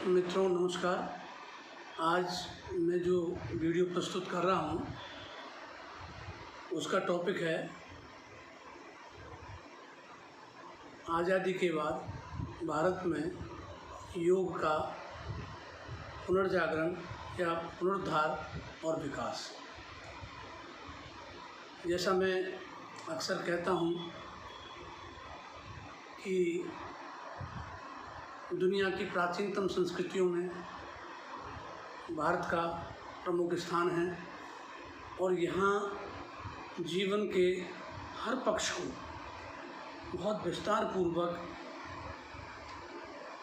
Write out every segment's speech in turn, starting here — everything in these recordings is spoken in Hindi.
मित्रों नमस्कार। आज मैं जो वीडियो प्रस्तुत कर रहा हूँ उसका टॉपिक है आज़ादी के बाद भारत में योग का पुनर्जागरण या पुनरुद्धार और विकास। जैसा मैं अक्सर कहता हूँ कि दुनिया की प्राचीनतम संस्कृतियों में भारत का प्रमुख स्थान है और यहाँ जीवन के हर पक्ष को बहुत विस्तार पूर्वक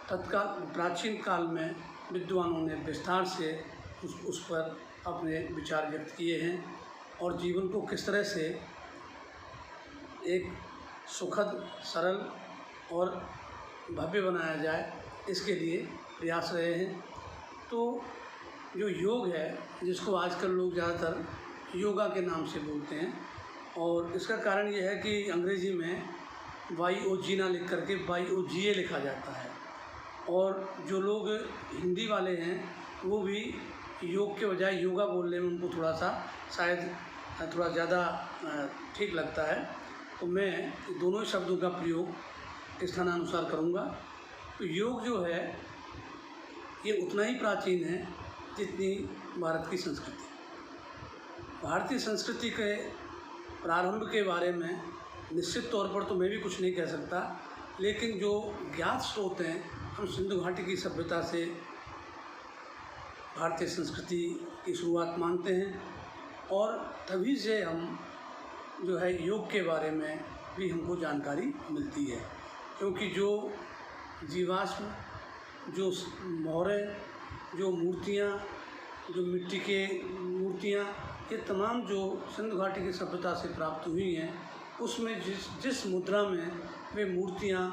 तत्काल प्राचीन काल में विद्वानों ने विस्तार से उस पर अपने विचार व्यक्त किए हैं और जीवन को किस तरह से एक सुखद, सरल और भव्य बनाया जाए इसके लिए प्रयास रहे हैं। तो जो योग है, जिसको आजकल लोग ज़्यादातर योगा के नाम से बोलते हैं, और इसका कारण ये है कि अंग्रेज़ी में YOG ना लिख करके YOGA लिखा जाता है, और जो लोग हिंदी वाले हैं वो भी योग के बजाय योगा बोलने में उनको थोड़ा सा शायद थोड़ा ज़्यादा ठीक लगता है। तो मैं दोनों शब्दों का प्रयोग स्थानानुसार करूँगा। तो योग जो है ये उतना ही प्राचीन है जितनी भारत की संस्कृति। भारतीय संस्कृति के प्रारंभ के बारे में निश्चित तौर पर तो मैं भी कुछ नहीं कह सकता, लेकिन जो ज्ञात स्रोत हैं, हम सिंधु घाटी की सभ्यता से भारतीय संस्कृति की शुरुआत मानते हैं, और तभी से हम जो है योग के बारे में भी हमको जानकारी मिलती है। क्योंकि जो जीवाश्म, जो मोहरें, जो मूर्तियाँ, जो मिट्टी के मूर्तियाँ, ये तमाम जो सिंधु घाटी की सभ्यता से प्राप्त हुई हैं, उसमें जिस मुद्रा में वे मूर्तियाँ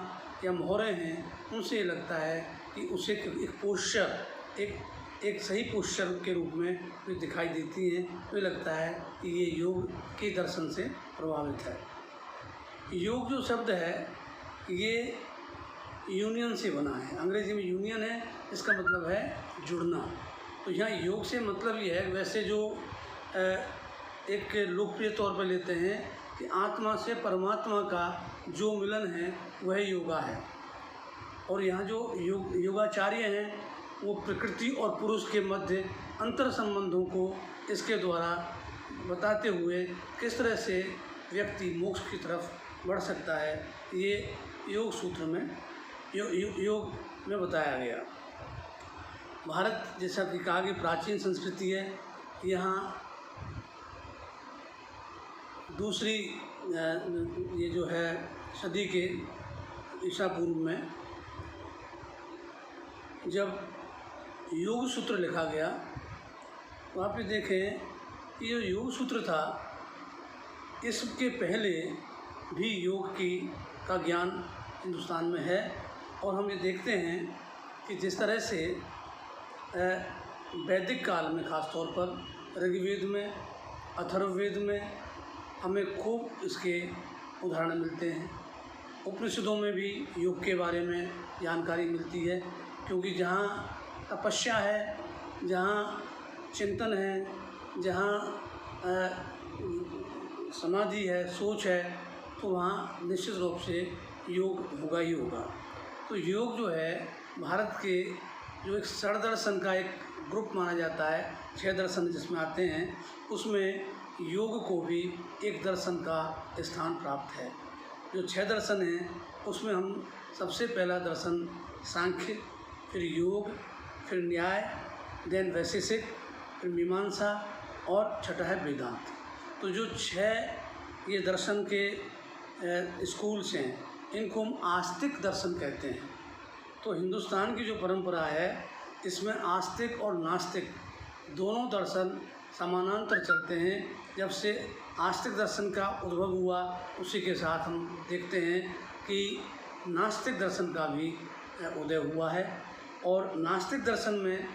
या मोहरें हैं, उनसे ये लगता है कि उसे एक पोस्चर, एक सही पोस्चर के रूप में वे दिखाई देती हैं। तो लगता है कि ये योग के दर्शन से प्रभावित है। योग जो शब्द है ये यूनियन से बना है। अंग्रेजी में यूनियन है, इसका मतलब है जुड़ना। तो यहाँ योग से मतलब ये है, वैसे जो एक लोकप्रिय तौर पर लेते हैं कि आत्मा से परमात्मा का जो मिलन है वह योगा है। और यहाँ जो योगाचार्य हैं वो प्रकृति और पुरुष के मध्य अंतर संबंधों को इसके द्वारा बताते हुए किस तरह से व्यक्ति मोक्ष की तरफ बढ़ सकता है, ये योग सूत्र में योग में बताया गया। भारत, जैसा कि कहा कि प्राचीन संस्कृति है, यहाँ दूसरी ये जो है सदी के ईसा पूर्व में जब योग सूत्र लिखा गया, तो आप ये देखें कि ये योग सूत्र था, इसके पहले भी योग का ज्ञान हिंदुस्तान में है। और हम ये देखते हैं कि जिस तरह से वैदिक काल में, ख़ास तौर पर ऋग्वेद में, अथर्ववेद में हमें खूब इसके उदाहरण मिलते हैं। उपनिषदों में भी योग के बारे में जानकारी मिलती है, क्योंकि जहाँ तपस्या है, जहाँ चिंतन है, जहाँ समाधि है, सोच है, तो वहाँ निश्चित रूप से योग होगा ही होगा। तो योग जो है भारत के जो एक षड्दर्शन का एक ग्रुप माना जाता है, 6 दर्शन जिसमें आते हैं, उसमें योग को भी एक दर्शन का स्थान प्राप्त है। जो 6 दर्शन हैं उसमें हम सबसे पहला दर्शन सांख्य, फिर योग, फिर न्याय, देन वैशेषिक, फिर मीमांसा और छठा है वेदांत। तो जो 6 ये दर्शन के स्कूल्स हैं, इनको हम आस्तिक दर्शन कहते हैं। तो हिंदुस्तान की जो परंपरा है, इसमें आस्तिक और नास्तिक दोनों दर्शन समानांतर चलते हैं। जब से आस्तिक दर्शन का उद्भव हुआ, उसी के साथ हम देखते हैं कि नास्तिक दर्शन का भी उदय हुआ है। और नास्तिक दर्शन में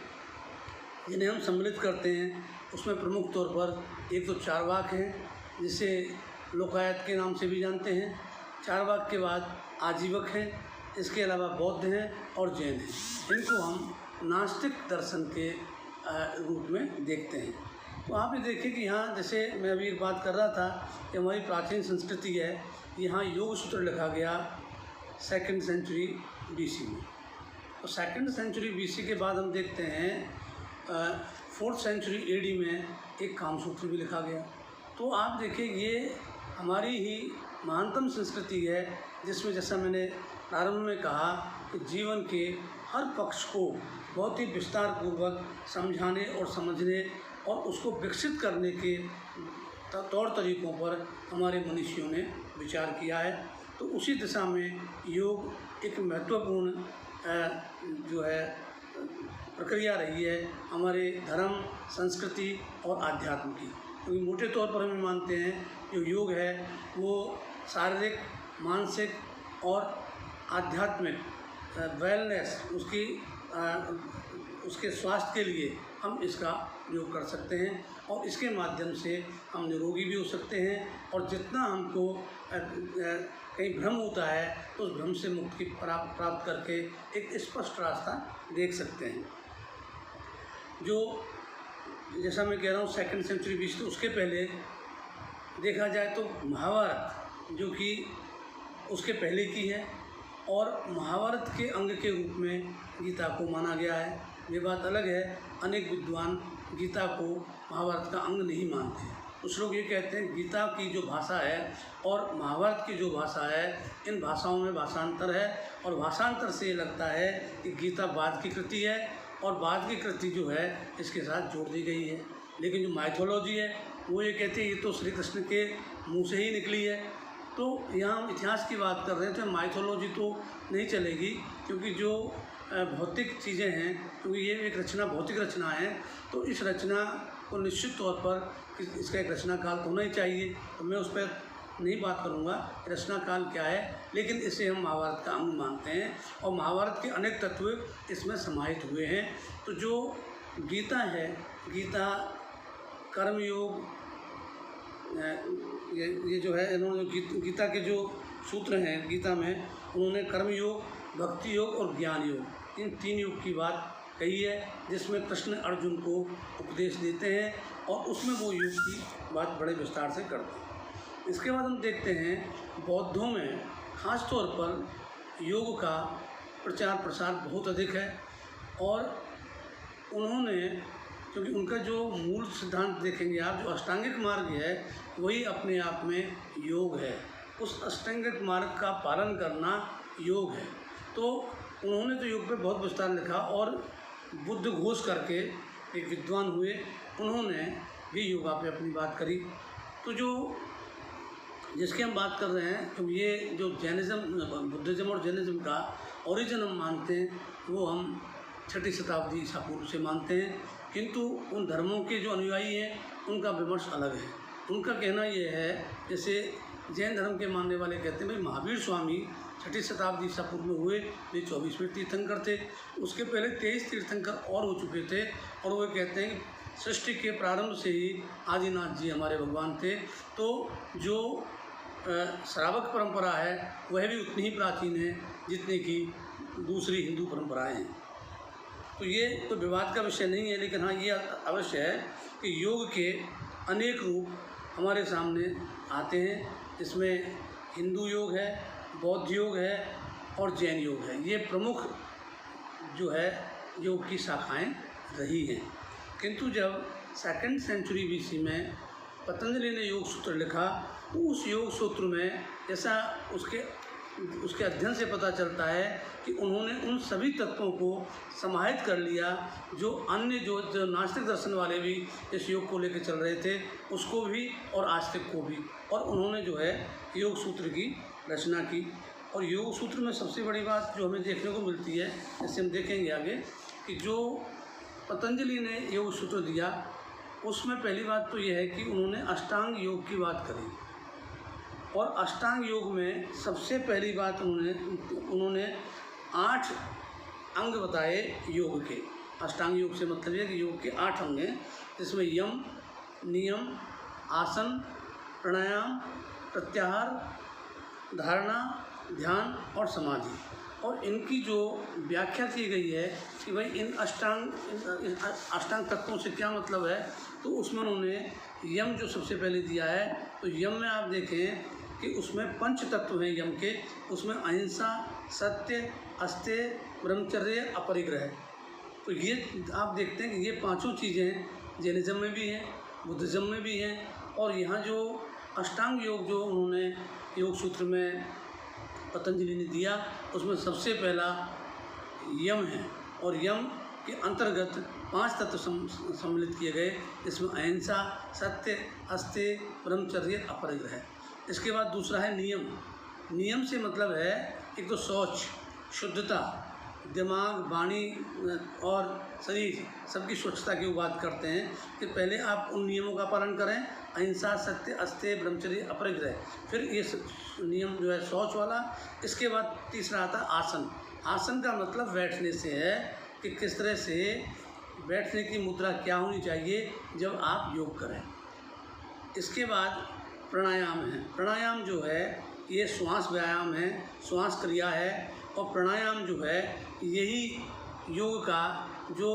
जिन्हें हम सम्मिलित करते हैं, उसमें प्रमुख तौर पर एक तो चारवाक हैं, जिसे लोकायत के नाम से भी जानते हैं। चारवाक के बाद आजीवक हैं, इसके अलावा बौद्ध हैं और जैन हैं। इनको हम नास्तिक दर्शन के रूप में देखते हैं। तो आप ये देखिए कि यहाँ जैसे मैं अभी एक बात कर रहा था कि हमारी प्राचीन संस्कृति है, यहाँ योग सूत्र लिखा गया 2nd सेंचुरी BC में। तो 2nd सेंचुरी BC के बाद हम देखते हैं 4th सेंचुरी AD में एक काम सूत्र भी लिखा गया। तो आप देखिए ये हमारी ही महानतम संस्कृति है, जिसमें जैसा मैंने प्रारंभ में कहा कि जीवन के हर पक्ष को बहुत ही विस्तार पूर्वक समझाने और समझने और उसको विकसित करने के तौर तरीक़ों पर हमारे मनीषियों ने विचार किया है। तो उसी दिशा में योग एक महत्वपूर्ण जो है प्रक्रिया रही है हमारे धर्म, संस्कृति और आध्यात्म की। क्योंकि मोटे तौर पर हम मानते हैं जो योग है वो शारीरिक, मानसिक और आध्यात्मिक वेलनेस उसके स्वास्थ्य के लिए हम इसका प्रयोग कर सकते हैं और इसके माध्यम से हम निरोगी भी हो सकते हैं। और जितना हमको कहीं भ्रम होता है तो उस भ्रम से मुक्ति प्राप्त करके एक स्पष्ट रास्ता देख सकते हैं। जो जैसा मैं कह रहा हूँ 2nd सेंचुरी BC, तो उसके पहले देखा जाए तो महाभारत जो कि उसके पहले की है और महाभारत के अंग के रूप में गीता को माना गया है। ये बात अलग है, अनेक विद्वान गीता को महाभारत का अंग नहीं मानते। कुछ लोग ये कहते हैं गीता की जो भाषा है और महाभारत की जो भाषा है, इन भाषाओं में भाषांतर है और भाषांतर से ये लगता है कि गीता बाद की कृति है और बाद की कृति जो है इसके साथ जोड़ दी गई है। लेकिन जो माइथोलॉजी है वो ये कहती है ये तो श्री कृष्ण के मुँह से ही निकली है। तो यहाँ हम इतिहास की बात कर रहे हैं तो माइथोलॉजी तो नहीं चलेगी, क्योंकि जो भौतिक चीज़ें हैं, क्योंकि ये एक रचना भौतिक रचना है, तो इस रचना को निश्चित तौर पर इसका एक रचना काल तो होना ही चाहिए। तो मैं उस पर नहीं बात करूँगा रचना काल क्या है, लेकिन इसे हम महाभारत का अंग मानते हैं और महाभारत के अनेक तत्व इसमें समाहित हुए हैं। तो जो गीता है, गीता कर्मयोग, ये जो है इन्होंने गीता के जो सूत्र हैं गीता में, उन्होंने कर्मयोग, भक्ति योग और ज्ञान योग, इन 3 योग की बात कही है, जिसमें कृष्ण अर्जुन को उपदेश देते हैं और उसमें वो योग की बात बड़े विस्तार से करते हैं। इसके बाद हम देखते हैं बौद्धों में ख़ास तौर पर योग का प्रचार प्रसार बहुत अधिक है और उन्होंने, क्योंकि उनका जो मूल सिद्धांत देखेंगे आप, जो अष्टांगिक मार्ग है वही अपने आप में योग है। उस अष्टांगिक मार्ग का पालन करना योग है। तो उन्होंने तो योग पे बहुत विस्तार लिखा और बुद्ध घोष करके एक विद्वान हुए, उन्होंने भी योगा पे अपनी बात करी। तो जो जिसकी हम बात कर रहे हैं, तो ये जो जैनिज़्म, बुद्धिज़्म और जैनिज़्म का ओरिजिन हम मानते हैं वो हम 6ठी शताब्दी ईसा पूर्व से मानते हैं। किंतु उन धर्मों के जो अनुयायी हैं उनका विमर्श अलग है। उनका कहना ये है, जैसे जैन धर्म के मानने वाले कहते हैं भाई महावीर स्वामी 6ठी शताब्दी ईसा पूर्व में हुए, वे 24वें तीर्थंकर थे। उसके पहले 23 तीर्थंकर और हो चुके थे और वो कहते हैं कि सृष्टि के प्रारंभ से ही आदिनाथ जी हमारे भगवान थे। तो जो श्रावक परंपरा है वह भी उतनी ही प्राचीन है जितनी कि दूसरी हिंदू परंपराएं हैं। तो ये तो विवाद का विषय नहीं है, लेकिन हाँ ये अवश्य है कि योग के अनेक रूप हमारे सामने आते हैं। इसमें हिंदू योग है, बौद्ध योग है और जैन योग है। ये प्रमुख जो है योग की शाखाएं रही हैं। किंतु जब 2nd सेंचुरी BC में पतंजलि ने योग सूत्र लिखा, तो उस योग सूत्र में ऐसा उसके अध्ययन से पता चलता है कि उन्होंने उन सभी तत्वों को समाहित कर लिया जो अन्य जो नास्तिक दर्शन वाले भी इस योग को लेकर चल रहे थे, उसको भी और आस्तिक को भी, और उन्होंने जो है योग सूत्र की रचना की। और योग सूत्र में सबसे बड़ी बात जो हमें देखने को मिलती है, जैसे हम देखेंगे आगे, कि जो पतंजलि ने योग सूत्र दिया उसमें पहली बात तो यह है कि उन्होंने अष्टांग योग की बात करी। और अष्टांग योग में सबसे पहली बात उन्होंने 8 अंग बताए योग के। अष्टांग योग से मतलब है कि योग के 8 अंग हैं, जिसमें यम, नियम, आसन, प्राणायाम, प्रत्याहार, धारणा, ध्यान और समाधि। और इनकी जो व्याख्या की गई है कि भाई इन अष्टांग तत्वों से क्या मतलब है, तो उसमें उन्होंने यम जो सबसे पहले दिया है, तो यम में आप देखें कि उसमें पंच तत्व हैं यम के। उसमें अहिंसा, सत्य, अस्तेय, ब्रह्मचर्य, अपरिग्रह। तो ये आप देखते हैं कि ये पांचों चीज़ें जैनिज़्म में भी हैं, बुद्धिज़्म में भी हैं। और यहाँ जो अष्टांग योग जो उन्होंने योग सूत्र में पतंजलि ने दिया, उसमें सबसे पहला यम है। और यम के अंतर्गत 5 तत्व सम्मिलित किए गए, इसमें अहिंसा, सत्य, अस्तेय, ब्रह्मचर्य, अपरिग्रह। इसके बाद दूसरा है नियम। नियम से मतलब है एक तो शौच, शुद्धता, दिमाग, वाणी और शरीर सबकी स्वच्छता की बात करते हैं कि पहले आप उन नियमों का पालन करें, अहिंसा, सत्य, अस्तेय, ब्रह्मचर्य, अपरिग्रह। फिर ये नियम जो है शौच वाला। इसके बाद तीसरा आता है आसन। आसन का मतलब बैठने से है कि किस तरह से बैठने की मुद्रा क्या होनी चाहिए जब आप योग करें। इसके बाद प्राणायाम है। प्राणायाम जो है ये श्वास व्यायाम है, श्वास क्रिया है। और प्राणायाम जो है यही योग का जो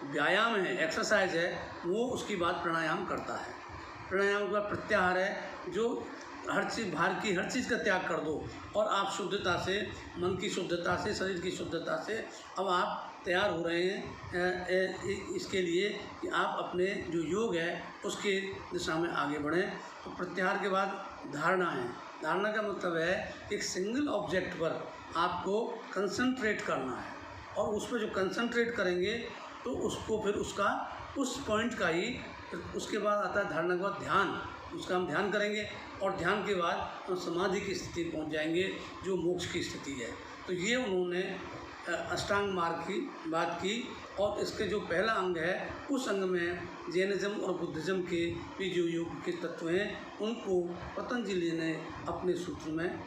व्यायाम है, एक्सरसाइज है, वो उसकी बात प्राणायाम करता है। प्राणायाम के बाद प्रत्याहार है, जो हर चीज़, बाहर की हर चीज़ का त्याग कर दो और आप शुद्धता से, मन की शुद्धता से, शरीर की शुद्धता से अब आप तैयार हो रहे हैं इसके लिए कि आप अपने जो योग है उसके दिशा में आगे बढ़ें। तो प्रत्याहार के बाद धारणा है। धारणा का मतलब है एक सिंगल ऑब्जेक्ट पर आपको कंसंट्रेट करना है, और उस पर जो कंसंट्रेट करेंगे तो उसको फिर उसका उस पॉइंट का ही, उसके बाद आता है धारणा के बाद ध्यान। उसका हम ध्यान करेंगे और ध्यान के बाद हम समाधि की स्थिति पहुंच जाएंगे जो मोक्ष की स्थिति है। तो ये उन्होंने अष्टांग मार्ग की बात की। और इसके जो पहला अंग है उस अंग में जैनिज़्म और बुद्धिज़्म के भी जो योग के तत्व हैं उनको पतंजलि ने अपने सूत्र में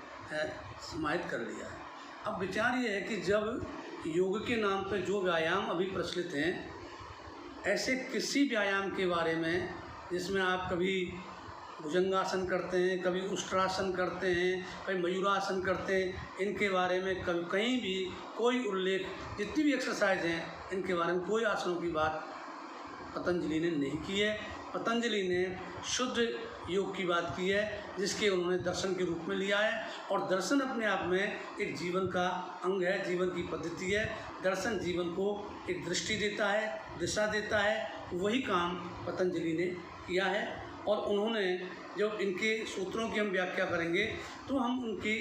समाहित कर लिया है। अब विचार ये है कि जब योग के नाम पर जो व्यायाम अभी प्रचलित हैं, ऐसे किसी व्यायाम के बारे में जिसमें आप कभी भुजंगासन करते हैं, कभी उष्ट्रासन करते हैं, कभी मयूरासन करते हैं, इनके बारे में कभी कहीं भी कोई उल्लेख, जितनी भी एक्सरसाइज हैं इनके बारे में कोई आसनों की बात पतंजलि ने नहीं की है। पतंजलि ने शुद्ध योग की बात की है, जिसके उन्होंने दर्शन के रूप में लिया है। और दर्शन अपने आप में एक जीवन का अंग है, जीवन की पद्धति है। दर्शन जीवन को एक दृष्टि देता है, दिशा देता है। वही काम पतंजलि ने किया है। और उन्होंने जब इनके सूत्रों की हम व्याख्या करेंगे तो हम उनकी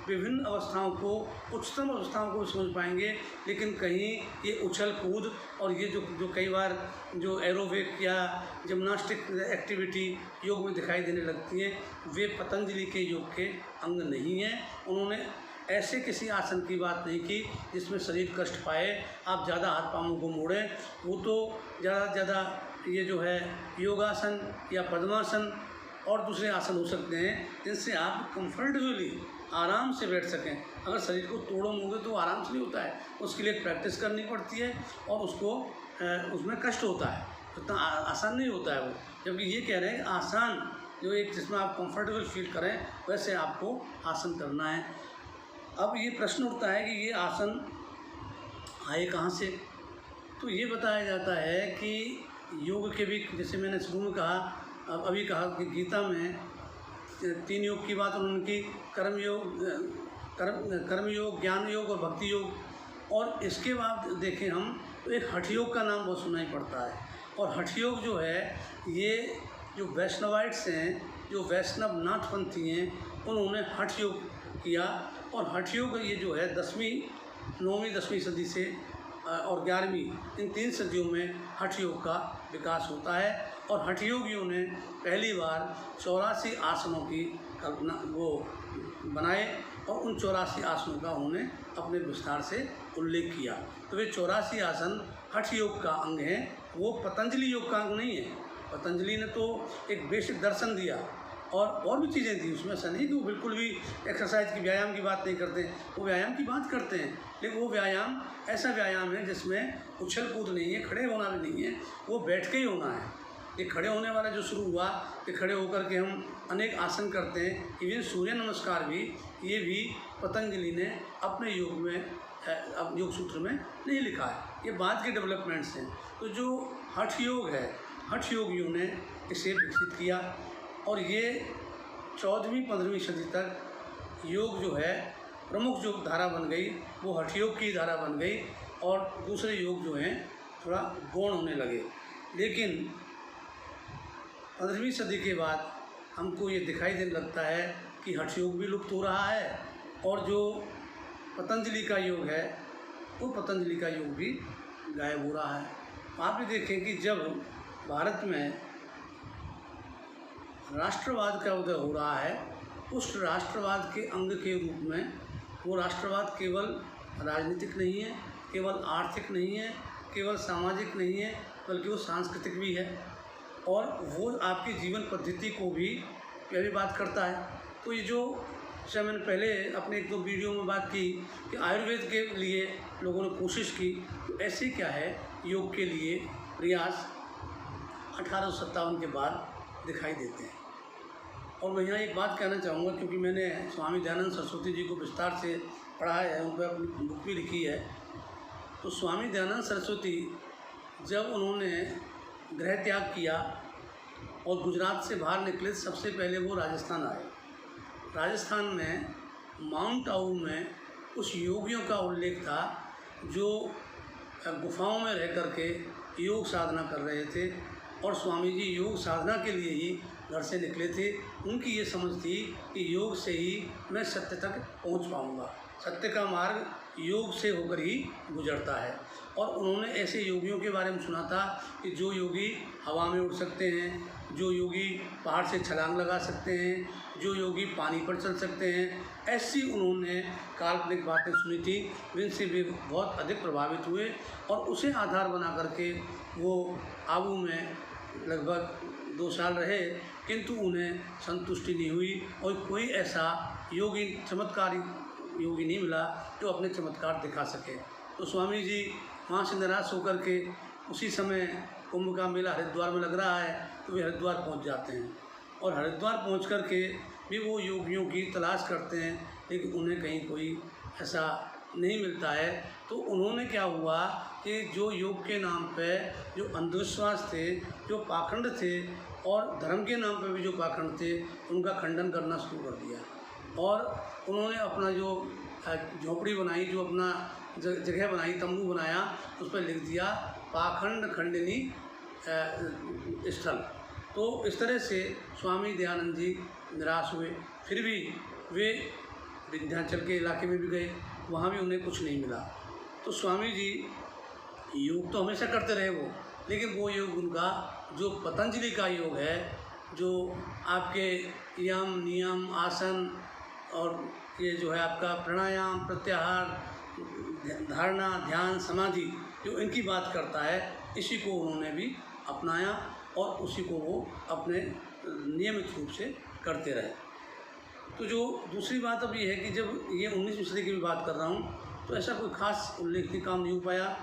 विभिन्न अवस्थाओं को, उच्चतम अवस्थाओं को समझ पाएंगे। लेकिन कहीं ये उछल कूद और ये जो कई बार जो एरोबिक या जिम्नास्टिक एक्टिविटी योग में दिखाई देने लगती हैं, वे पतंजलि के योग के अंग नहीं हैं। उन्होंने ऐसे किसी आसन की बात नहीं की जिसमें शरीर कष्ट पाए, आप ज़्यादा हाथ पाँवों को मोड़ें। वो तो ज़्यादा से ज़्यादा ये जो है योगासन या पद्मासन और दूसरे आसन हो सकते हैं जिनसे आप कंफर्टेबली आराम से बैठ सकें। अगर शरीर को तोड़ो मोड़ो तो आराम से नहीं होता है, उसके लिए प्रैक्टिस करनी पड़ती है और उसको उसमें कष्ट होता है, उतना आसान नहीं होता है वो। जबकि ये कह रहे हैं आसान जो एक जिसमें आप कंफर्टेबल फील करें वैसे आपको आसन करना है। अब ये प्रश्न उठता है कि ये आसन आए कहाँ से। तो ये बताया जाता है कि योग के भी, जैसे मैंने शुरू में कहा, अभी कहा कि गीता में 3 योग की बात उन्होंने की, कर्म योग, ज्ञान योग और भक्ति योग। और इसके बाद देखें हम तो एक हठ योग का नाम बहुत सुनाई पड़ता है। और हठ योग जो है ये जो वैष्णवाइट्स हैं, जो वैष्णव नाथपंथी हैं, उन्होंने हठ योग किया। और हठ योग ये जो है 9वीं 10वीं सदी से और 11वीं, इन 3 सदियों में हठ योग का विकास होता है। और हठ योगियों ने पहली बार 84 आसनों की कल्पना वो बनाए और उन 84 आसनों का उन्होंने अपने विस्तार से उल्लेख किया। तो वे 84 आसन हठ योग का अंग हैं, वो पतंजलि योग का अंग नहीं है। पतंजलि ने तो एक बेसिक दर्शन दिया और भी चीज़ें थी उसमें। ऐसा नहीं कि वो बिल्कुल भी एक्सरसाइज की, व्यायाम की बात नहीं करते, वो व्यायाम की बात करते हैं। लेकिन वो व्यायाम ऐसा व्यायाम है जिसमें उछल कूद नहीं है, खड़े होना भी नहीं है, वो बैठ के ही होना है। ये खड़े होने वाला जो शुरू हुआ कि खड़े होकर के हम अनेक आसन करते हैं, इवन सूर्य नमस्कार भी, ये भी पतंजलि ने अपने योग में योग सूत्र में नहीं लिखा है, ये बाद के डेवलपमेंट्स हैं। तो जो हठ योग है, हठ योगियों ने इसे विकसित किया और ये 14वीं 15वीं सदी तक योग जो है प्रमुख जो धारा बन गई वो हठ योग की धारा बन गई और दूसरे योग जो हैं थोड़ा गौण होने लगे। लेकिन 15वीं सदी के बाद हमको ये दिखाई देने लगता है कि हठ योग भी लुप्त हो रहा है और जो पतंजलि का योग है वो पतंजलि का योग भी गायब हो रहा है। आप भी देखें कि जब भारत में राष्ट्रवाद का उदय हो रहा है, उस राष्ट्रवाद के अंग के रूप में वो राष्ट्रवाद केवल राजनीतिक नहीं है, केवल आर्थिक नहीं है, केवल सामाजिक नहीं है, बल्कि वो सांस्कृतिक भी है और वो आपकी जीवन पद्धति को भी बात करता है। तो ये जो जैसे मैंने पहले अपने 1-2 वीडियो में बात की कि आयुर्वेद के लिए लोगों ने कोशिश की, तो ऐसे क्या है योग के लिए प्रयास 1857 के बाद दिखाई देते हैं। और मैं यहाँ एक बात कहना चाहूँगा, क्योंकि मैंने स्वामी दयानंद सरस्वती जी को विस्तार से पढ़ा है, उन पर अपनी बुक भी लिखी है। तो स्वामी दयानंद सरस्वती जब उन्होंने गृह त्याग किया और गुजरात से बाहर निकले, सबसे पहले वो राजस्थान आए। राजस्थान में माउंट आबू में उस योगियों का उल्लेख था जो गुफाओं में रह कर के योग साधना कर रहे थे और स्वामी जी योग साधना के लिए ही घर से निकले थे। उनकी ये समझ थी कि योग से ही मैं सत्य तक पहुंच पाऊंगा, सत्य का मार्ग योग से होकर ही गुजरता है। और उन्होंने ऐसे योगियों के बारे में सुना था कि जो योगी हवा में उड़ सकते हैं, जो योगी पहाड़ से छलांग लगा सकते हैं, जो योगी पानी पर चल सकते हैं, ऐसी उन्होंने काल्पनिक बातें सुनी थी जिनसे वे बहुत अधिक प्रभावित हुए और उसे आधार बना करके वो आबू में लगभग 2 साल रहे, किंतु उन्हें संतुष्टि नहीं हुई और कोई ऐसा योगी चमत्कारी योगी नहीं मिला जो अपने चमत्कार दिखा सके। तो स्वामी जी वहाँ से निराश होकर के उसी समय कुंभ का मेला हरिद्वार में लग रहा है तो वे हरिद्वार पहुँच जाते हैं और हरिद्वार पहुँच कर के भी वो योगियों की तलाश करते हैं, लेकिन उन्हें कहीं कोई ऐसा नहीं मिलता है। तो उन्होंने क्या हुआ कि जो योग के नाम पे जो अंधविश्वास थे, जो पाखंड थे और धर्म के नाम पे भी जो पाखंड थे, उनका खंडन करना शुरू कर दिया और उन्होंने अपना जो झोपड़ी बनाई, जो अपना जगह बनाई, तंबू बनाया, उस पर लिख दिया पाखंड खंडनी स्थल। तो इस तरह से स्वामी दयानंद जी निराश हुए, फिर भी वे विंध्याचल के इलाके में भी गए, वहाँ भी उन्हें कुछ नहीं मिला। तो स्वामी जी योग तो हमेशा करते रहे वो, लेकिन वो योग उनका जो पतंजलि का योग है, जो आपके यम नियम आसन और ये जो है आपका प्राणायाम प्रत्याहार धारणा ध्यान समाधि जो इनकी बात करता है, इसी को उन्होंने भी अपनाया और उसी को वो अपने नियमित रूप से करते रहे। तो जो दूसरी बात अब ये है कि जब ये 19वीं सदी की भी बात कर रहा हूँ तो ऐसा कोई खास उल्लेखनीय काम नहीं हो पाया।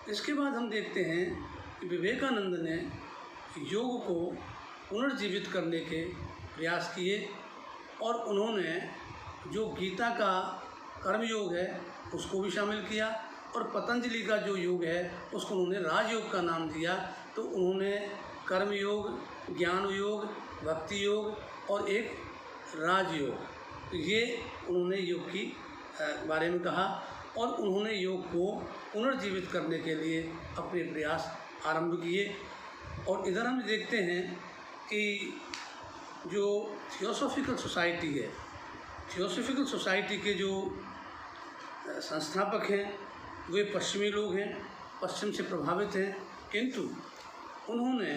इसके बाद हम देखते हैं कि विवेकानंद ने योग को पुनर्जीवित करने के प्रयास किए और उन्होंने जो गीता का कर्मयोग है उसको भी शामिल किया और पतंजलि का जो योग है उसको उन्होंने राजयोग का नाम दिया। तो उन्होंने कर्मयोग, ज्ञान योग, भक्ति योग और एक राजयोग, तो ये उन्होंने योग की बारे में कहा और उन्होंने योग को पुनर्जीवित करने के लिए अपने प्रयास आरंभ किए। और इधर हम देखते हैं कि जो थियोसॉफिकल सोसाइटी है, थियोसॉफिकल सोसाइटी के जो संस्थापक हैं वे पश्चिमी लोग हैं, पश्चिम से प्रभावित हैं, किंतु उन्होंने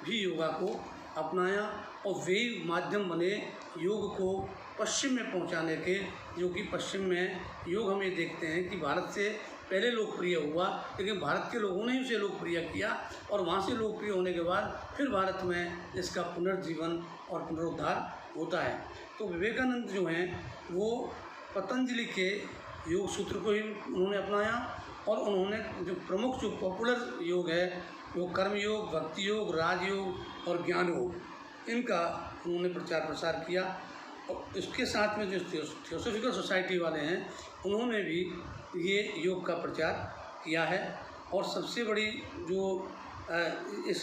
भी योगा को अपनाया और वे माध्यम बने योग को पश्चिम में पहुंचाने के, जो कि पश्चिम में योग हम ये देखते हैं कि भारत से पहले लोकप्रिय हुआ, लेकिन भारत के लोगों ने ही उसे लोकप्रिय किया और वहाँ से लोकप्रिय होने के बाद फिर भारत में इसका पुनर्जीवन और पुनरुद्धार होता है। तो विवेकानंद जो हैं वो पतंजलि के योग सूत्र को ही उन्होंने अपनाया और उन्होंने जो प्रमुख जो पॉपुलर योग है वो कर्म योग, भक्ति योग, राजयोग और ज्ञान योग, इनका उन्होंने प्रचार प्रसार किया। और इसके साथ में जो थियोसॉफिकल सोसाइटी वाले हैं उन्होंने भी ये योग का प्रचार किया है। और सबसे बड़ी जो इस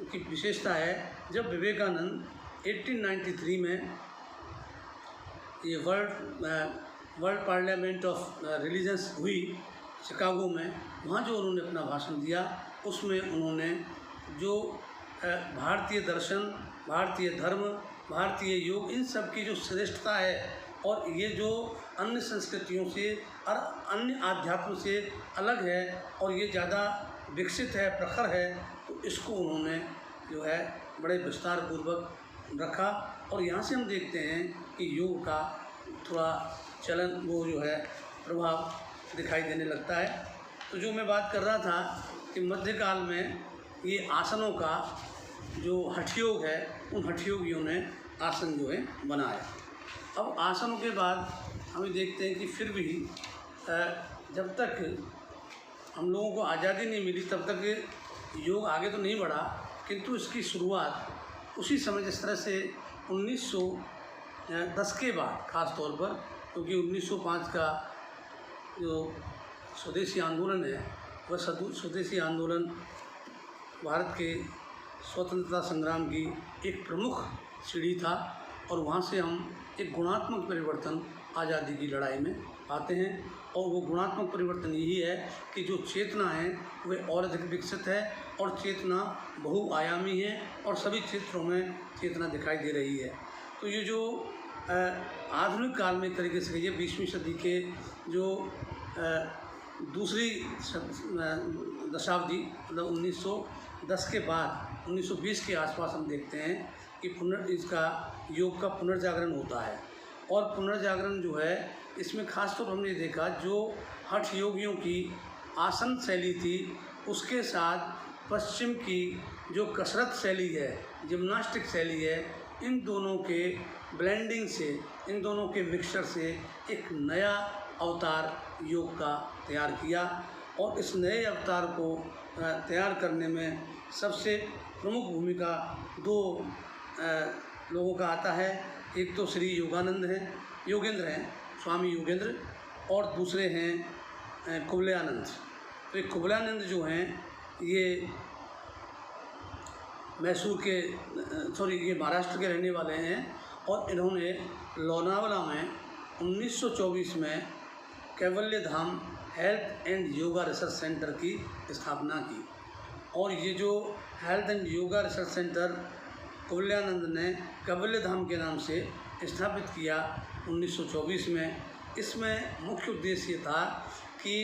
की विशेषता है, जब विवेकानंद 1893 में ये वर्ल्ड पार्लियामेंट ऑफ रिलीजन्स हुई शिकागो में, वहाँ जो उन्होंने अपना भाषण दिया उसमें उन्होंने जो भारतीय दर्शन, भारतीय धर्म, भारतीय योग, इन सब की जो श्रेष्ठता है और ये जो अन्य संस्कृतियों से और अन्य आध्यात्म से अलग है और ये ज़्यादा विकसित है, प्रखर है, तो इसको उन्होंने जो है बड़े विस्तार पूर्वक रखा। और यहाँ से हम देखते हैं कि योग का थोड़ा चलन वो जो है प्रभाव दिखाई देने लगता है। तो जो मैं बात कर रहा था कि मध्यकाल में ये आसनों का जो हठ योग है, उन हठ योगियों ने आसन जो है बनाया। अब आसनों के बाद हम देखते हैं कि फिर भी जब तक हम लोगों को आज़ादी नहीं मिली तब तक योग आगे तो नहीं बढ़ा, किंतु इसकी शुरुआत उसी समय जिस तरह से 1910 के बाद ख़ास तौर पर, क्योंकि 1905 का जो स्वदेशी आंदोलन है वह स्वदेशी आंदोलन भारत के स्वतंत्रता संग्राम की एक प्रमुख सीढ़ी था। और वहाँ से हम एक गुणात्मक परिवर्तन आज़ादी की लड़ाई में आते हैं। और वो गुणात्मक परिवर्तन यही है कि जो चेतना है वह और अधिक विकसित है और चेतना बहुआयामी है और सभी क्षेत्रों में चेतना दिखाई दे रही है। तो ये जो आधुनिक काल में एक तरीके से कहिए 20वीं सदी के जो दूसरी दशाब्दी मतलब 1910 के बाद 1920 के आसपास हम देखते हैं कि इसका योग का पुनर्जागरण होता है। और पुनर्जागरण जो है इसमें खास तौर पर हमने देखा जो हठ योगियों की आसन शैली थी उसके साथ पश्चिम की जो कसरत शैली है, जिम्नास्टिक शैली है, इन दोनों के ब्लेंडिंग से, इन दोनों के मिक्सचर से एक नया अवतार योग का तैयार किया। और इस नए अवतार को तैयार करने में सबसे प्रमुख भूमिका दो लोगों का आता है। एक तो श्री योगेंद्र हैं, स्वामी योगेंद्र, और दूसरे हैं कुवलयानंद। तो ये कुवलयानंद जो हैं ये ये महाराष्ट्र के रहने वाले हैं और इन्होंने लोनावला में 1924 में Kaivalya Dham health and yoga research centre की स्थापना की। और ये जो health and yoga research centre Kuvalayananda ने कैवल्य धाम के नाम से स्थापित किया 1924 में। इसमें मुख्य उद्देश्य था कि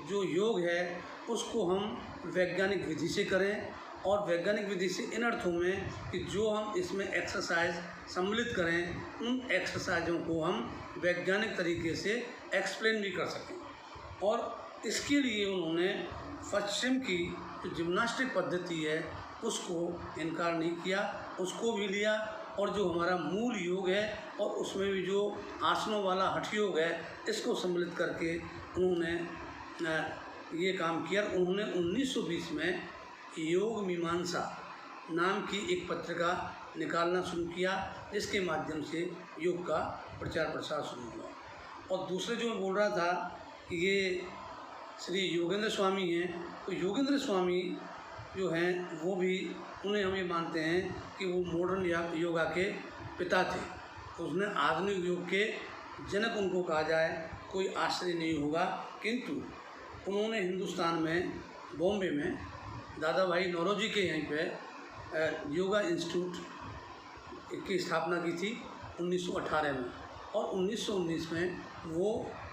जो योग है उसको हम वैज्ञानिक विधि से करें, और वैज्ञानिक विधि से इन अर्थों में कि जो हम इसमें एक्सरसाइज सम्मिलित करें उन एक्सरसाइजों को हम वैज्ञानिक तरीके से एक्सप्लेन भी कर सकें। और इसके लिए उन्होंने पश्चिम की जो जिम्नास्टिक पद्धति है उसको इनकार नहीं किया, उसको भी लिया। और जो हमारा मूल योग है और उसमें भी जो आसनों वाला हठ योग है इसको सम्मिलित करके उन्होंने ये काम किया। उन्होंने 1920 में योग मीमांसा नाम की एक पत्रिका निकालना शुरू किया जिसके माध्यम से योग का प्रचार प्रसार शुरू हुआ। और दूसरे जो मैं बोल रहा था ये श्री योगेंद्र स्वामी हैं। तो योगेंद्र स्वामी जो हैं वो भी, उन्हें हम ये मानते हैं कि वो मॉडर्न योगा के पिता थे। तो उसने आधुनिक योग के जनक उनको कहा जाए कोई आश्चर्य नहीं होगा। किंतु उन्होंने हिंदुस्तान में बॉम्बे में दादा भाई नौरोजी के यहीं पे योगा इंस्टीट्यूट की स्थापना की थी 1918 में, और 1919 में वो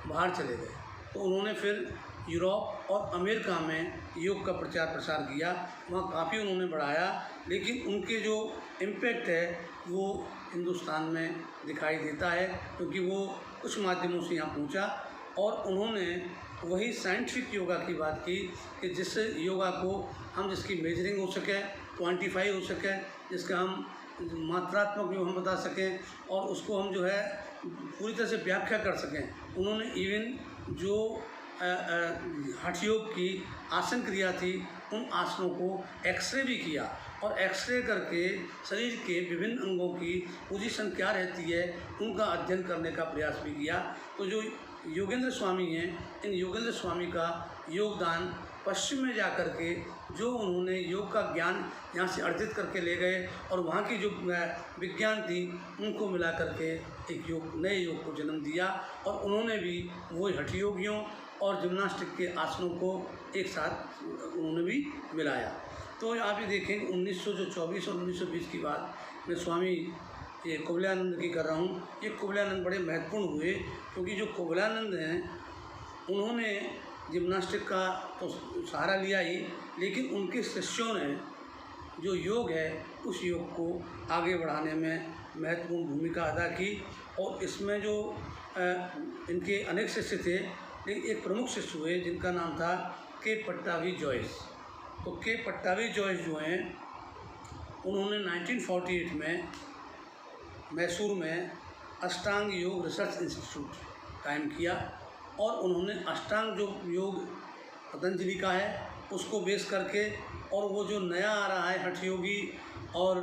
बाहर चले गए। तो उन्होंने फिर यूरोप और अमेरिका में योग का प्रचार प्रसार किया, वहाँ काफ़ी उन्होंने बढ़ाया, लेकिन उनके जो इम्पैक्ट है वो हिंदुस्तान में दिखाई देता है क्योंकि वो कुछ माध्यमों से यहाँ पहुँचा। और उन्होंने वही साइंटिफिक योगा की बात की कि जिस योगा को हम जिसकी मेजरिंग हो सके, क्वांटिफाई हो सके, जिसका हम मात्रात्मक जो हम बता सकें और उसको हम जो है पूरी तरह से व्याख्या कर सकें। उन्होंने इवन जो हठ योग की आसन क्रिया थी, उन आसनों को एक्सरे भी किया और एक्सरे करके शरीर के विभिन्न अंगों की पोजीशन क्या रहती है उनका अध्ययन करने का प्रयास भी किया। तो जो योगेंद्र स्वामी हैं, इन योगेंद्र स्वामी का योगदान पश्चिम में जा कर के जो उन्होंने योग का ज्ञान यहाँ से अर्जित करके ले गए और वहाँ की जो विज्ञान थी उनको मिला करके एक नए योग को जन्म दिया। और उन्होंने भी वही हठ योगियों और जिम्नास्टिक के आसनों को एक साथ उन्होंने भी मिलाया। तो आप ये देखें 1924 और 1920 की बात मैं स्वामी ये कुवलयानंद की कर रहा हूँ। ये कुवलयानंद बड़े महत्वपूर्ण हुए क्योंकि जो कुवलयानंद हैं उन्होंने जिम्नास्टिक का तो सहारा लिया ही, लेकिन उनके शिष्यों ने जो योग है उस योग को आगे बढ़ाने में महत्वपूर्ण भूमिका अदा की। और इसमें जो इनके अनेक शिष्य थे, लेकिन एक प्रमुख शिष्य हुए जिनका नाम था के पट्टाभी जॉयस। तो के पट्टाभी जॉयस जो हैं उन्होंने 1948 में मैसूर में अष्टांग योग रिसर्च इंस्टीट्यूट कायम किया और उन्होंने अष्टांग जो योग पतंजलि का है उसको बेस करके और वो जो नया आ रहा है हठ योगी और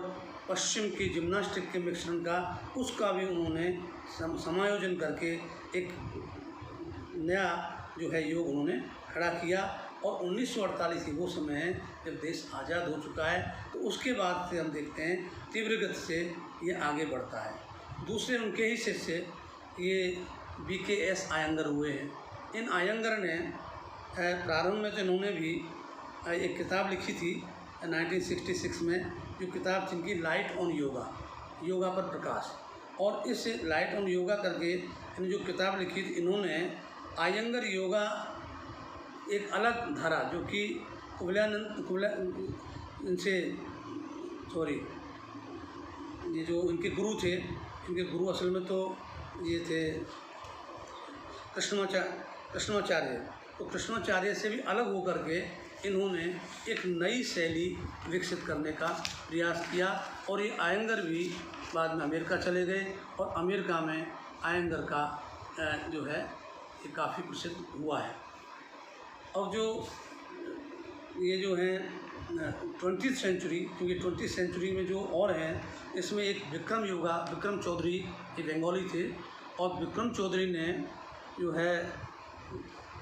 पश्चिम की जिम्नास्टिक के मिश्रण का, उसका भी उन्होंने समायोजन करके एक नया जो है योग उन्होंने खड़ा किया। और 1948 की वो समय है जब देश आज़ाद हो चुका है। तो उसके बाद से हम देखते हैं तीव्र गति से ये आगे बढ़ता है। दूसरे उनके ही शिष्य ये BKS आयंगर हुए हैं। इन आयंगर ने प्रारंभ में तो इन्होंने भी एक किताब लिखी थी 1966 में, जो किताब थी इनकी लाइट ऑन योगा, योगा पर प्रकाश। और इस लाइट ऑन योगा करके इन जो किताब लिखी थी, इन्होंने आयंगर योगा एक अलग धारा जो कि इनसे ये जो इनके गुरु थे, इनके गुरु असल में तो ये थे कृष्णाचार्य। तो कृष्णाचार्य से भी अलग होकर के इन्होंने एक नई शैली विकसित करने का प्रयास किया। और ये आयंगर भी बाद में अमेरिका चले गए और अमेरिका में आयंगर का जो है ये काफ़ी प्रसिद्ध हुआ है। और जो ये जो है 20th सेंचुरी, क्योंकि 20th सेंचुरी में जो और हैं इसमें एक विक्रम चौधरी ये बंगाली थे, और विक्रम चौधरी ने जो है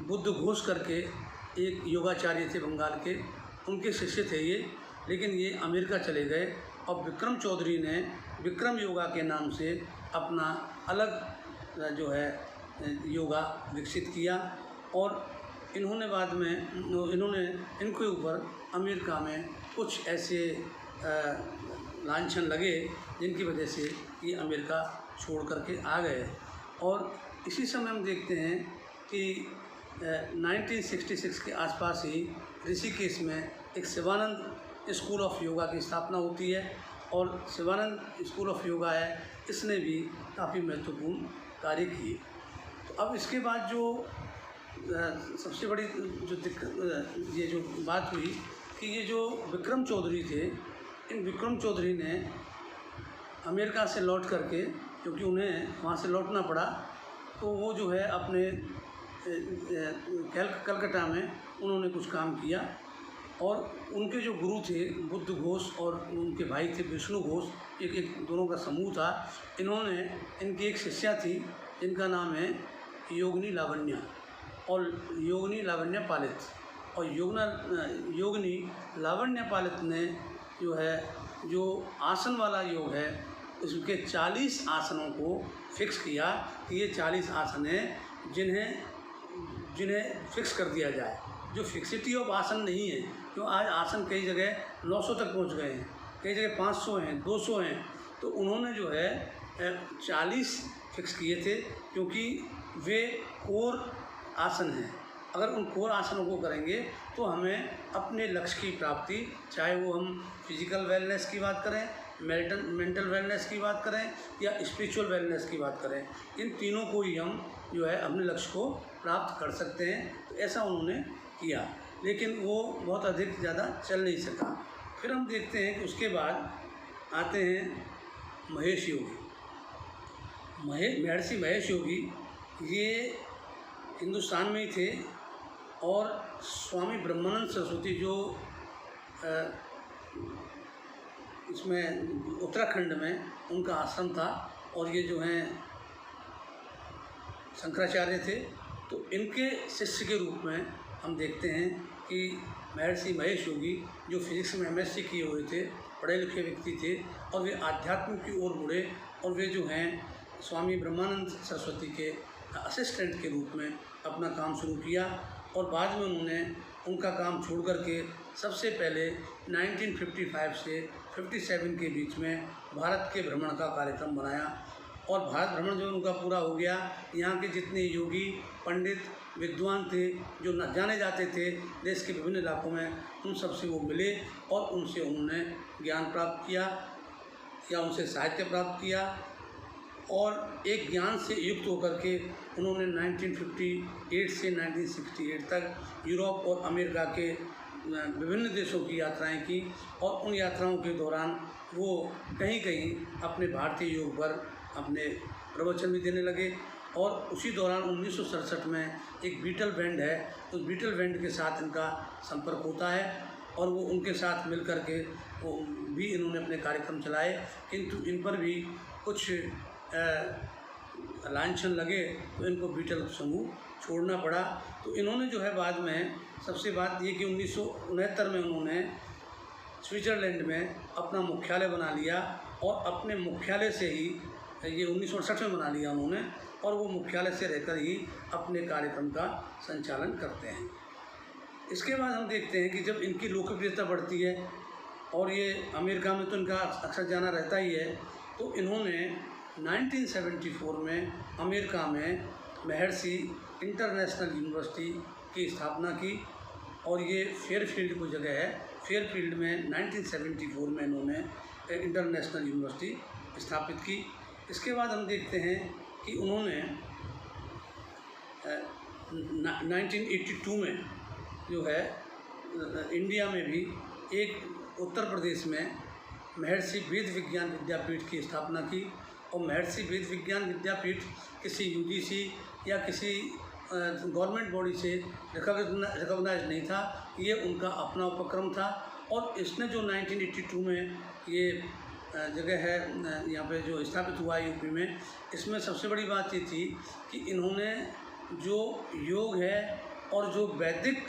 बुद्ध घोष करके एक योगाचार्य थे बंगाल के, उनके शिष्य थे ये, लेकिन ये अमेरिका चले गए। और विक्रम चौधरी ने विक्रम योगा के नाम से अपना अलग जो है योगा विकसित किया। और इन्होंने बाद में इनके ऊपर अमेरिका में कुछ ऐसे लांछन लगे जिनकी वजह से ये अमेरिका छोड़ करके आ गए। और इसी समय हम देखते हैं कि 1966 के आसपास ही ऋषिकेश में एक शिवानंद स्कूल ऑफ योगा की स्थापना होती है। और शिवानंद स्कूल ऑफ योगा है, इसने भी काफ़ी महत्वपूर्ण कार्य किए। तो अब इसके बाद जो सबसे बड़ी जो दिक्कत ये जो बात हुई कि ये जो विक्रम चौधरी थे, इन विक्रम चौधरी ने अमेरिका से लौट करके, क्योंकि उन्हें वहाँ से लौटना पड़ा, तो वो जो है अपने कलकत्ता में उन्होंने कुछ काम किया। और उनके जो गुरु थे बुद्ध घोष और उनके भाई थे विष्णु घोष, एक दोनों का समूह था। इन्होंने इनकी एक शिष्या थी जिनका नाम है योगिनी लावण्या, और योगिनी लावण्या पालित। और योगिनी लावण्या पालित ने जो है जो आसन वाला योग है उसके 40 आसनों को फिक्स किया कि ये 40 आसन हैं जिन्हें फिक्स कर दिया जाए। जो फिक्सिटी ऑफ आसन नहीं है, क्यों आज आसन कई जगह 900 तक पहुंच गए हैं, कई जगह 500 हैं, 200 हैं। तो उन्होंने जो है 40 फिक्स किए थे, क्योंकि वे कोर आसन हैं। अगर उन कोर आसनों को करेंगे तो हमें अपने लक्ष्य की प्राप्ति, चाहे वो हम फिजिकल वेलनेस की बात करें, मेंटल वेलनेस की बात करें या स्पिरिचुअल वेलनेस की बात करें, इन तीनों को ही हम जो है अपने लक्ष्य को प्राप्त कर सकते हैं। तो ऐसा उन्होंने किया, लेकिन वो बहुत अधिक ज़्यादा चल नहीं सका। फिर हम देखते हैं कि उसके बाद आते हैं महेश योगी। महर्षि महेश योगी ये हिंदुस्तान में ही थे, और स्वामी ब्रह्मानंद सरस्वती जो इसमें उत्तराखंड में उनका आश्रम था, और ये जो हैं शंकराचार्य थे, तो इनके शिष्य के रूप में हम देखते हैं कि महर्षि महेश योगी जो फिजिक्स में एमएससी किए हुए थे, पढ़े लिखे व्यक्ति थे, और वे आध्यात्म की ओर मुड़े, और वे जो हैं स्वामी ब्रह्मानंद सरस्वती के असिस्टेंट के रूप में अपना काम शुरू किया। और बाद में उन्होंने उनका काम छोड़ करके सबसे पहले 1955 से 57 के बीच में भारत के भ्रमण का कार्यक्रम बनाया। और भारत भ्रमण जो उनका पूरा हो गया, यहाँ के जितने योगी, पंडित, विद्वान थे जो न जाने जाते थे देश के विभिन्न इलाकों में, उन सबसे वो मिले और उनसे उन्होंने ज्ञान प्राप्त किया या उनसे साहित्य प्राप्त किया। और एक ज्ञान से युक्त होकर के उन्होंने 1958 से 1968 तक यूरोप और अमेरिका के विभिन्न देशों की यात्राएं की, और उन यात्राओं के दौरान वो कहीं कहीं अपने भारतीय योग पर अपने प्रवचन भी देने लगे। और उसी दौरान 1967 में एक बीटल बैंड है, उस बीटल बैंड के साथ इनका संपर्क होता है, और वो उनके साथ मिल कर के वो भी इन्होंने अपने कार्यक्रम चलाए, किंतु इन पर भी कुछ लांछन लगे तो इनको बीटल समूह छोड़ना पड़ा। तो इन्होंने जो है बाद में, सबसे बात ये कि 1969 में उन्होंने स्विट्ज़रलैंड में अपना मुख्यालय बना लिया, और अपने मुख्यालय से ही, ये 1968 में बना लिया उन्होंने, और वो मुख्यालय से रहकर ही अपने कार्यक्रम का संचालन करते हैं। इसके बाद हम देखते हैं कि जब इनकी लोकप्रियता बढ़ती है, और ये अमेरिका में तो इनका अक्सर जाना रहता ही है, तो इन्होंने 1974 में अमेरिका में महर्षि इंटरनेशनल यूनिवर्सिटी की स्थापना की, और ये फेयरफील्ड कोई जगह है, फेयरफील्ड में 1974 में इन्होंने इंटरनेशनल यूनिवर्सिटी स्थापित की। इसके बाद हम देखते हैं कि उन्होंने 1982 में जो है इंडिया में भी एक उत्तर प्रदेश में महर्षि वेद विज्ञान विद्यापीठ की स्थापना की। और महर्षि वेद विज्ञान विद्यापीठ किसी यूजीसी या किसी गवर्नमेंट बॉडी से रिकॉग्नाइज नहीं था, ये उनका अपना उपक्रम था। और इसने जो 1982 में ये जगह है यहाँ पे जो स्थापित हुआ यूपी में, इसमें सबसे बड़ी बात ये थी कि इन्होंने जो योग है और जो वैदिक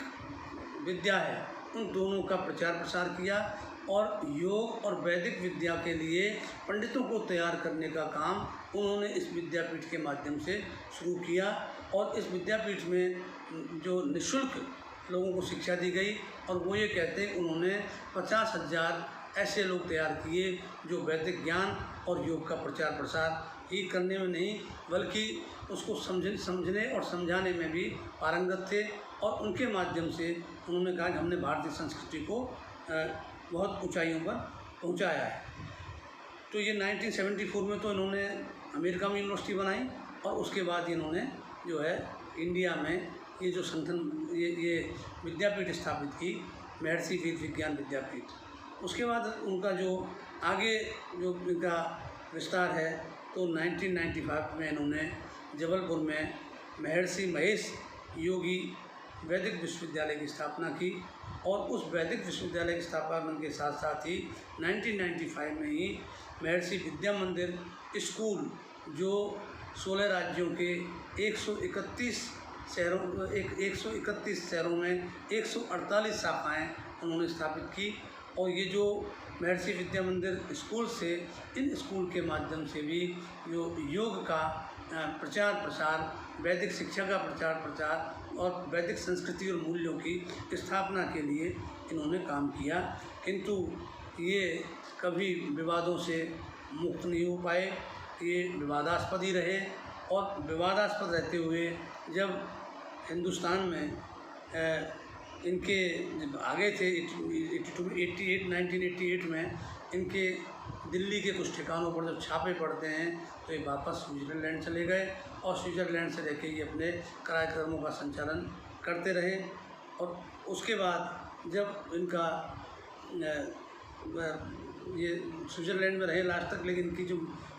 विद्या है, उन दोनों का प्रचार प्रसार किया, और योग और वैदिक विद्या के लिए पंडितों को तैयार करने का काम उन्होंने इस विद्यापीठ के माध्यम से शुरू किया। और इस विद्यापीठ में जो निःशुल्क लोगों को शिक्षा दी गई, और वो ये कहते हैं उन्होंने 50,000 ऐसे लोग तैयार किए जो वैदिक ज्ञान और योग का प्रचार प्रसार ही करने में नहीं, बल्कि उसको समझने और समझाने में भी पारंगत थे। और उनके माध्यम से उन्होंने कहा कि हमने भारतीय संस्कृति को बहुत ऊंचाइयों पर पहुंचाया है। तो ये 1974 में तो इन्होंने अमेरिका में यूनिवर्सिटी बनाई, और उसके बाद इन्होंने जो है इंडिया में ये जो संगठन ये विद्यापीठ स्थापित की, महर्षि वेद विज्ञान विद्यापीठ। उसके बाद उनका जो आगे जो इनका विस्तार है, तो 1995 में इन्होंने जबलपुर में महर्षि महेश योगी वैदिक विश्वविद्यालय की स्थापना की। और उस वैदिक विश्वविद्यालय की स्थापना के साथ साथ ही 1995 में ही महर्षि विद्या मंदिर स्कूल, जो 16 राज्यों के 131 शहरों में 148 शाखाएँ उन्होंने स्थापित की। और ये जो महर्षि विद्या मंदिर स्कूल से, इन स्कूल के माध्यम से भी जो योग का प्रचार प्रसार, वैदिक शिक्षा का प्रचार प्रसार और वैदिक संस्कृति और मूल्यों की स्थापना के लिए इन्होंने काम किया। किंतु ये कभी विवादों से मुक्त नहीं हो पाए, ये विवादास्पद ही रहे। और विवादास्पद रहते हुए जब हिंदुस्तान में इनके आगे थे 1988 में इनके दिल्ली के कुछ ठिकानों पर जब छापे पड़ते हैं, तो ये वापस स्विट्ज़रलैंड चले गए, और स्विट्ज़रलैंड से रह के ये अपने कार्यक्रमों का संचालन करते रहे। और उसके बाद जब इनका ये स्विट्ज़रलैंड में रहे लास्ट तक, लेकिन इनकी जो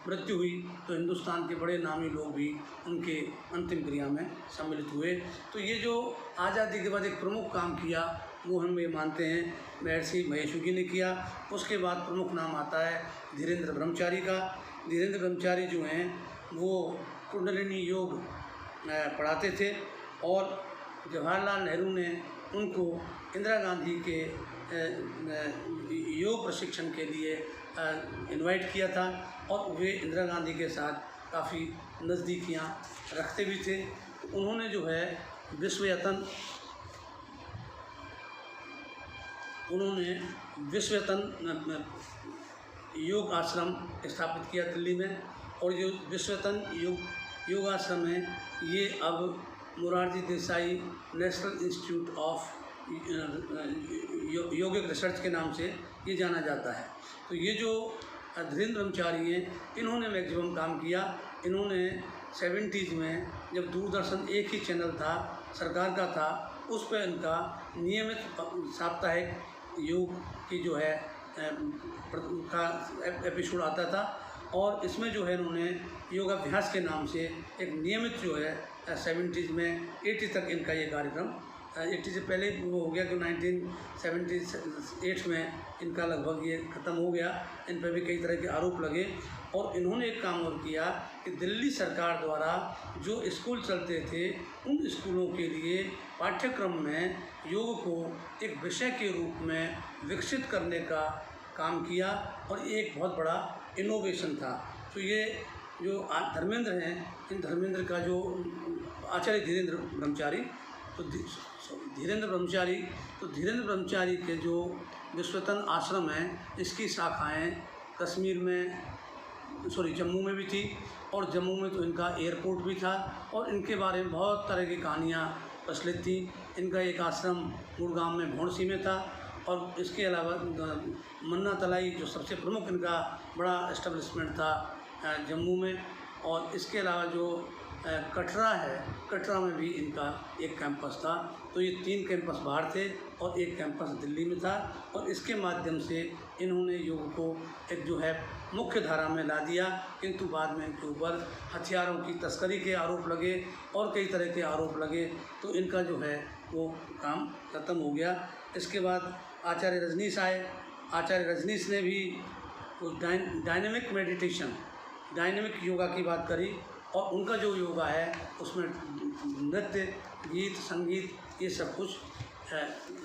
मृत्यु हुई तो हिंदुस्तान के बड़े नामी लोग भी उनके अंतिम क्रिया में सम्मिलित हुए। तो ये जो आज़ादी के बाद एक प्रमुख काम किया वो हम ये मानते हैं महर्षि महेश योगी ने किया। उसके बाद प्रमुख नाम आता है धीरेन्द्र ब्रह्मचारी का। धीरेन्द्र ब्रह्मचारी जो हैं वो कुंडलिनी योग पढ़ाते थे और जवाहरलाल नेहरू ने उनको इंदिरा गांधी के योग प्रशिक्षण के लिए इनवाइट किया था और वे इंदिरा गांधी के साथ काफ़ी नज़दीकियाँ रखते भी थे। उन्होंने जो है विश्वयतन योग आश्रम स्थापित किया दिल्ली में। और जो विश्वयतन योग आश्रम है ये अब Morarji Desai national institute of yogic research के नाम से ये जाना जाता है। तो ये जो धीरेन्द्र ब्रह्मचारी हैं इन्होंने मैक्सिमम काम किया। इन्होंने 70s में जब दूरदर्शन एक ही चैनल था सरकार का था, उस पर इनका नियमित साप्ताहिक योग की जो है का एपिसोड आता था और इसमें जो है इन्होंने योगाभ्यास के नाम से एक नियमित जो है 70s में 80 तक इनका ये कार्यक्रम 80 से पहले वो हो गया कि 1978 में इनका लगभग ये ख़त्म हो गया। इन पर भी कई तरह के आरोप लगे और इन्होंने एक काम और किया कि दिल्ली सरकार द्वारा जो स्कूल चलते थे उन स्कूलों के लिए पाठ्यक्रम में योग को एक विषय के रूप में विकसित करने का काम किया और एक बहुत बड़ा इनोवेशन था। तो ये जो धर्मेंद्र हैं, इन धर्मेंद्र का जो आचार्य धीरेन्द्र ब्रह्मचारी धीरेन्द्र ब्रह्मचारी के जो विश्वयतन आश्रम हैं इसकी शाखाएं कश्मीर में जम्मू में भी थी और जम्मू में तो इनका एयरपोर्ट भी था और इनके बारे में बहुत तरह की कहानियाँ प्रचलित थी। इनका एक आश्रम गुड़गांव में भौंसी में था और इसके अलावा मन्ना तलाई जो सबसे प्रमुख इनका बड़ा एस्टेब्लिशमेंट था जम्मू में। और इसके अलावा जो कटरा है, कटरा में भी इनका एक कैंपस था। तो ये 3 कैंपस बाहर थे और एक कैंपस दिल्ली में था और इसके माध्यम से इन्होंने योग को एक जो है मुख्य धारा में ला दिया। किंतु बाद में इनके ऊपर हथियारों की तस्करी के आरोप लगे और कई तरह के आरोप लगे तो इनका जो है वो काम ख़त्म हो गया। इसके बाद आचार्य रजनीश आए। आचार्य रजनीश ने भी उस डायनेमिक मेडिटेशन, डायनेमिक योगा की बात करी और उनका जो योगा है उसमें नृत्य, गीत, संगीत ये सब कुछ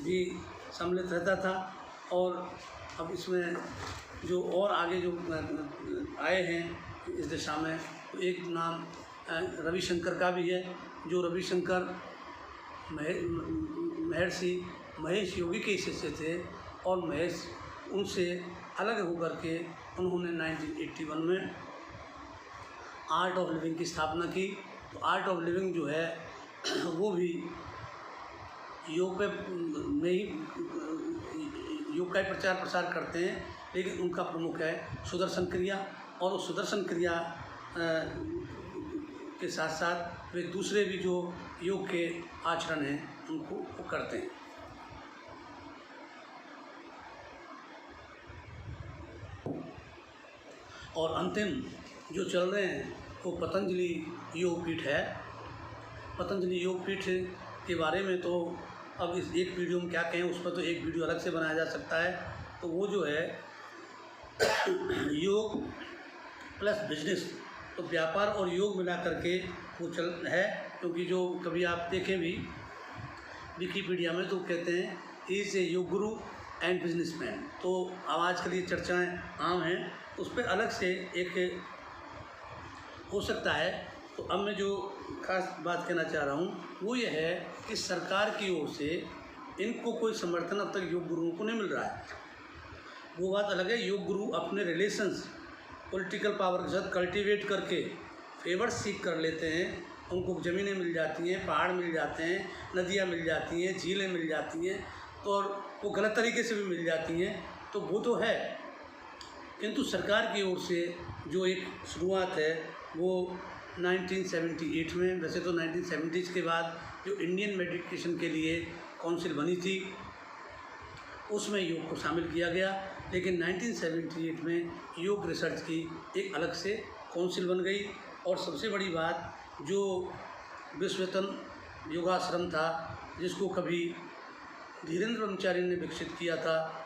भी सम्मिलित रहता था। और अब इसमें जो और आगे जो आए हैं इस दिशा में तो एक नाम रविशंकर का भी है, जो रविशंकर महर्षि महेश योगी के शिष्य थे और महेश उनसे अलग होकर के उन्होंने 1981 में आर्ट ऑफ लिविंग की स्थापना की। तो आर्ट ऑफ लिविंग जो है वो भी योग पे में ही योग का ही प्रचार प्रसार करते हैं, लेकिन उनका प्रमुख है सुदर्शन क्रिया और उस सुदर्शन क्रिया के साथ साथ वे दूसरे भी जो योग के आचरण हैं उनको वो करते हैं। और अंतिम जो चल रहे हैं वो पतंजलि योगपीठ है। पतंजलि योगपीठ के बारे में तो अब इस एक वीडियो में क्या कहें, उस पर तो एक वीडियो अलग से बनाया जा सकता है। तो वो जो है योग प्लस बिजनेस, तो व्यापार और योग मिला करके वो चल है। क्योंकि जो कभी आप देखें भी विकिपीडिया में तो कहते हैं is a yoga guru and businessman. तो अब आजकल ये चर्चाएँ आम हैं, उस पर अलग से एक हो सकता है। तो अब मैं जो खास बात कहना चाह रहा हूँ वो ये है कि सरकार की ओर से इनको कोई समर्थन अब तक योग गुरुओं को नहीं मिल रहा है। वो बात अलग है, योग गुरु अपने रिलेशंस पॉलिटिकल पावर के साथ कल्टीवेट करके फेवर सीख कर लेते हैं। उनको ज़मीनें मिल जाती हैं, पहाड़ मिल जाते हैं, नदियाँ मिल जाती हैं, झीलें मिल जाती हैं, तो और वो गलत तरीके से भी मिल जाती हैं। तो वो तो है, किंतु सरकार की ओर से जो एक शुरुआत है वो 1978 में, वैसे तो 1970s के बाद जो इंडियन मेडिटेशन के लिए काउंसिल बनी थी उसमें योग को शामिल किया गया। लेकिन 1978 में योग रिसर्च की एक अलग से काउंसिल बन गई। और सबसे बड़ी बात, जो विश्ववेतन योगाश्रम था जिसको कभी धीरेन्द्र ब्रह्मचारी ने विकसित किया था,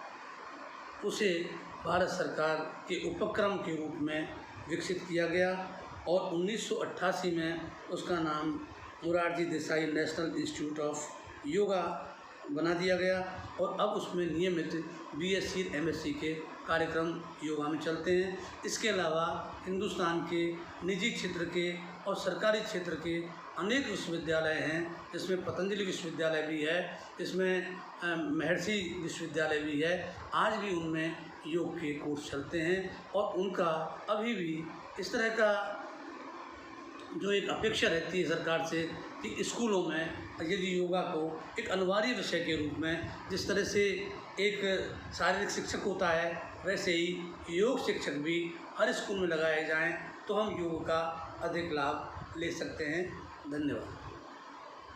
उसे भारत सरकार के उपक्रम के रूप में विकसित किया गया और 1988 में उसका नाम Morarji Desai national institute of yoga बना दिया गया। और अब उसमें नियमित बीएससी एमएससी के कार्यक्रम योगा में चलते हैं। इसके अलावा हिंदुस्तान के निजी क्षेत्र के और सरकारी क्षेत्र के अनेक विश्वविद्यालय हैं, जिसमें पतंजलि विश्वविद्यालय भी है, इसमें महर्षि विश्वविद्यालय भी है। आज भी उनमें योग के कोर्स चलते हैं और उनका अभी भी इस तरह का जो एक अपेक्षा रहती है सरकार से कि स्कूलों में यदि योगा को एक अनिवार्य विषय के रूप में, जिस तरह से एक शारीरिक शिक्षक होता है वैसे ही योग शिक्षक भी हर स्कूल में लगाए जाएं, तो हम योग का अधिक लाभ ले सकते हैं। धन्यवाद।